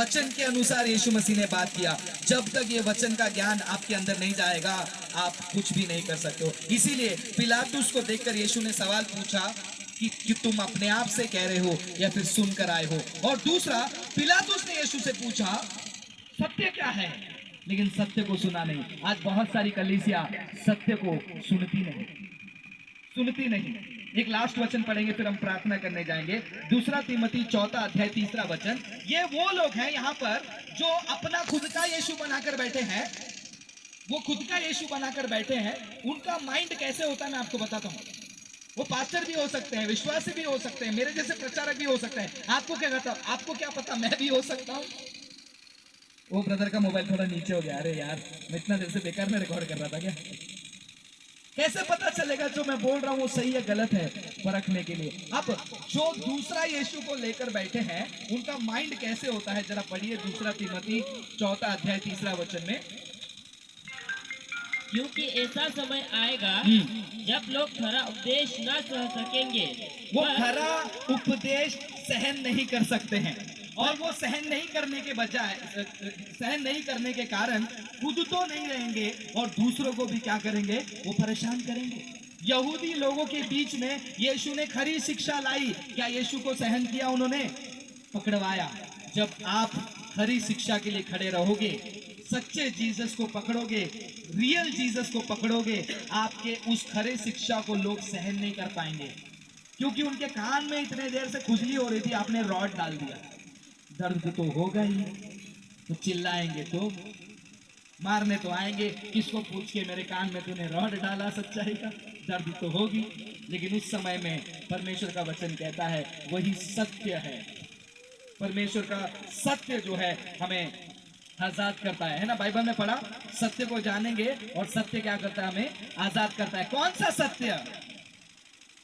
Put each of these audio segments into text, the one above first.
वचन के अनुसार यीशु मसीह ने बात किया। जब तक ये वचन का ज्ञान आपके अंदर नहीं जाएगा आप कुछ भी नहीं कर सकते हो। इसीलिए पिलातुस को देखकर यीशु ने सवाल पूछा कि तुम अपने आप से कह रहे हो या फिर सुनकर आए हो। और दूसरा, पिलातुस ने यीशु से पूछा सत्य क्या है, लेकिन सत्य को सुना नहीं। आज बहुत सारी कलीसिया सत्य को सुनती नहीं। एक लास्ट वचन पढ़ेंगे फिर हम प्रार्थना करने जाएंगे। दूसरा तिमोथी 4 अध्याय 3 वचन। ये वो लोग हैं यहाँ पर जो अपना खुद का यीशु बनाकर बैठे हैं। वो खुद का यीशु बनाकर बैठे हैं। उनका माइंड कैसे होता है मैं आपको बताता हूँ। वो पास्टर भी हो सकते हैं, विश्वासी भी हो सकते हैं, मेरे जैसे प्रचारक भी हो सकते हैं। आपको क्या कहता, आपको क्या पता, मैं भी हो सकता हूँ। वो ब्रदर का मोबाइल थोड़ा नीचे हो गया। अरे यार, मैं इतना देर से बेकार में रिकॉर्ड कर रहा था क्या? कैसे पता चलेगा जो मैं बोल रहा हूँ वो सही है गलत है परखने के लिए। अब जो दूसरा यीशु को लेकर बैठे हैं उनका माइंड कैसे होता है, जरा पढ़िए दूसरा तिमोथी 4 अध्याय 3 वचन में। क्योंकि ऐसा समय आएगा जब लोग खरा उपदेश न सह सकेंगे। वो खरा उपदेश सहन नहीं कर सकते हैं, और वो सहन नहीं करने के बजाय, सहन नहीं करने के कारण खुद तो नहीं रहेंगे और दूसरों को भी क्या करेंगे, वो परेशान करेंगे। यहूदी लोगों के बीच में यीशु ने खरी शिक्षा लाई। क्या यीशु को सहन किया? उन्होंने पकड़वाया। जब आप खरी शिक्षा के लिए खड़े रहोगे, सच्चे जीसस को पकड़ोगे, रियल जीसस को पकड़ोगे, आपके उस खरे शिक्षा को लोग सहन नहीं कर पाएंगे। क्योंकि उनके कान में इतने देर से खुजली हो रही थी, आपने रॉड डाल दिया। दर्द तो होगा ही, तो चिल्लाएंगे, तो मारने तो आएंगे। किसको पूछ के मेरे कान में तूने रॉड डाला, सच्चाई का दर्द तो होगी। लेकिन उस समय में परमेश्वर का वचन कहता है वही सत्य है। परमेश्वर का सत्य जो है हमें आजाद करता है ना? बाइबल में पढ़ा, सत्य को जानेंगे और सत्य क्या करता है, हमें आजाद करता है। कौन सा सत्य?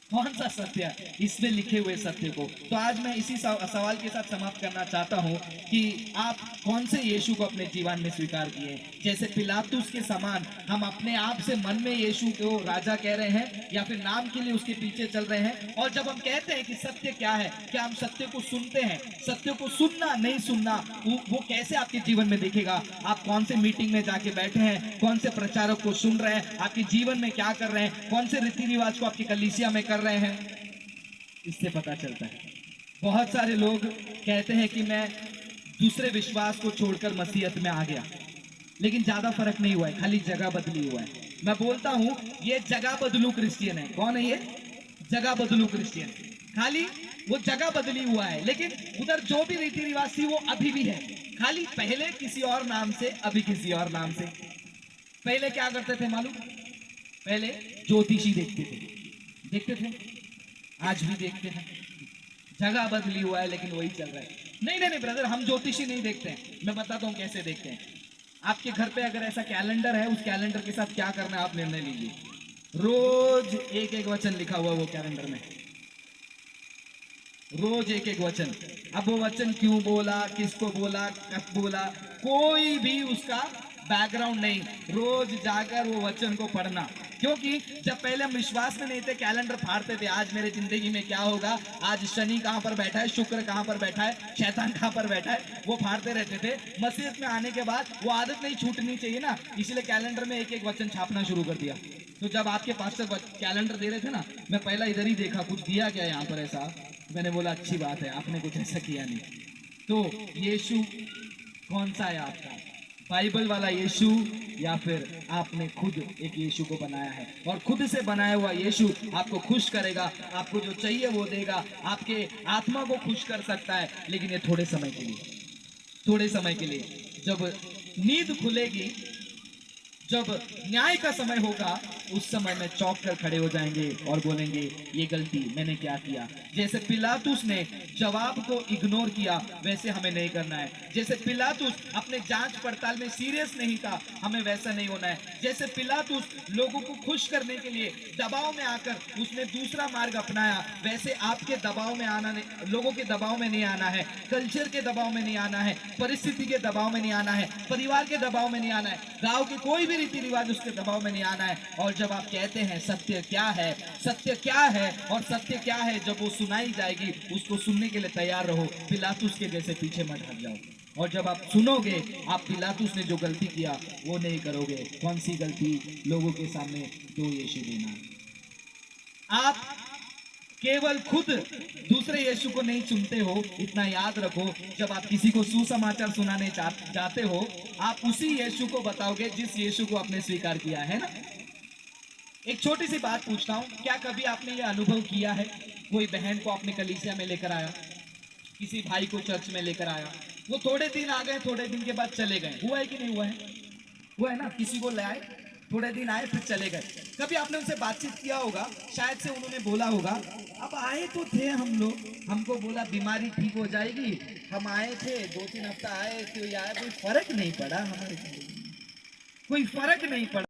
कौन सा सत्य? इसमें लिखे हुए सत्य को। तो आज मैं इसी सवाल के साथ समाप्त करना चाहता हूं कि आप कौन से यीशु को अपने जीवन में स्वीकार किए। जैसे पिलातुस के समान हम अपने आप से मन में यीशु को राजा कह रहे हैं या फिर नाम के लिए उसके पीछे चल रहे हैं। और जब हम कहते हैं कि सत्य क्या है, क्या हम सत्य को सुनते हैं? सत्य को सुनना नहीं सुनना वो कैसे आपके जीवन में दिखेगा? आप कौन से मीटिंग में जाके बैठे हैं, कौन से प्रचारक को सुन रहे हैं, आपके जीवन में क्या कर रहे हैं, कौन से रीति रिवाज को आपकी कलीसिया में कर रहे हैं, इससे पता चलता है। बहुत सारे लोग कहते हैं कि मैं दूसरे विश्वास को छोड़कर मसीहत में आ गया, लेकिन ज्यादा फर्क नहीं हुआ है, खाली जगह बदली हुआ है। मैं बोलता हूं ये जगह बदलू क्रिश्चियन है। कौन है ये? जगह बदलू क्रिश्चियन। खाली वो जगह बदली हुआ है, लेकिन उधर जो भी रीति रिवाज थी वो अभी भी है, खाली पहले किसी और नाम से, अभी किसी और नाम से। पहले क्या करते थे मालूम? पहले ज्योतिषी देखते थे, आज भी देखते हैं। जगह बदली हुआ है लेकिन वही चल रहा है। नहीं ब्रदर, हम ज्योतिषी नहीं देखते हैं। मैं बताता हूँ कैसे देखते हैं। आपके घर पे अगर ऐसा कैलेंडर है, उस कैलेंडर के साथ क्या करना है आप निर्णय लीजिए। रोज एक एक वचन लिखा हुआ वो कैलेंडर में, रोज एक एक वचन। अब वो वचन क्यों बोला, किसको बोला, कब बोला, कोई भी उसका बैकग्राउंड नहीं। रोज जाकर वो वचन को पढ़ना। क्योंकि जब पहले हम विश्वास में नहीं थे, कैलेंडर फाड़ते थे, आज मेरे जिंदगी में क्या होगा, आज शनि कहां पर बैठा है, शुक्र कहां पर बैठा है, शैतान कहां पर बैठा है, वो फाड़ते रहते थे। मसीहत में आने के बाद वो आदत नहीं छूटनी चाहिए ना, इसलिए कैलेंडर में एक एक वचन छापना शुरू कर दिया। तो जब आपके पास से कैलेंडर दे रहे थे ना, मैं पहला इधर ही देखा, कुछ दिया क्या यहाँ पर ऐसा? मैंने बोला अच्छी बात है, आपने कुछ ऐसा किया नहीं। तो यीशु कौन सा है आपका? बाइबल वाला यीशु या फिर आपने खुद एक यीशु को बनाया है? और खुद से बनाया हुआ यीशु आपको खुश करेगा, आपको जो चाहिए वो देगा, आपके आत्मा को खुश कर सकता है, लेकिन ये थोड़े समय के लिए, थोड़े समय के लिए। जब नींद खुलेगी, जब न्याय का समय होगा, उस समय में चौंक कर खड़े हो जाएंगे और बोलेंगे ये गलती, मैंने क्या किया। जैसे पिलातुस ने जवाब को इग्नोर किया, वैसे हमें नहीं करना है। जैसे पिलातुस अपने जांच पड़ताल में सीरियस नहीं था, हमें वैसा नहीं होना है। जैसे पिलातुस लोगों को खुश करने के लिए दबाव में आकर उसने दूसरा मार्ग अपनाया, वैसे आपके दबाव में आना नहीं, लोगों के दबाव में नहीं आना है, कल्चर के दबाव में नहीं आना है, परिस्थिति के दबाव में नहीं आना है, परिवार के दबाव में नहीं आना है, गाँव के कोई भी रीति रिवाज उसके दबाव में नहीं आना है। और जब आप कहते हैं सत्य क्या है, सत्य क्या है और सत्य क्या है, जब वो सुनाई जाएगी उसको सुनने के लिए तैयार रहो। पिलातुस के जैसे पीछे मत हट जाओ। और जब आप सुनोगे, आप पिलातुस ने जो गलती किया वो नहीं करोगे। कौन सी गलती? लोगों के सामने 2 यीशु देना। आप केवल खुद दूसरे यीशु को नहीं चुनते हो, इतना याद रखो। जब आप किसी को सुसमाचार सुनाने जाते हो, आप उसी यीशु को बताओगे जिस यीशु को आपने स्वीकार किया है ना। एक छोटी सी बात पूछता हूँ, क्या कभी आपने ये अनुभव किया है, कोई बहन को आपने कलीसिया में लेकर आया, किसी भाई को चर्च में लेकर आया, वो थोड़े दिन आ गए, थोड़े दिन के बाद चले गए, हुआ है कि नहीं हुआ है? हुआ है ना। किसी को ले आए, थोड़े दिन आए, फिर चले गए। कभी आपने उनसे बातचीत किया होगा, शायद से उन्होंने बोला होगा, अब आए तो थे हम लोग, हमको बोला बीमारी ठीक हो जाएगी, हम आए थे, 2-3 हफ्ता आए, कोई आया, कोई फर्क नहीं पड़ा हमारे, कोई फर्क नहीं पड़ा।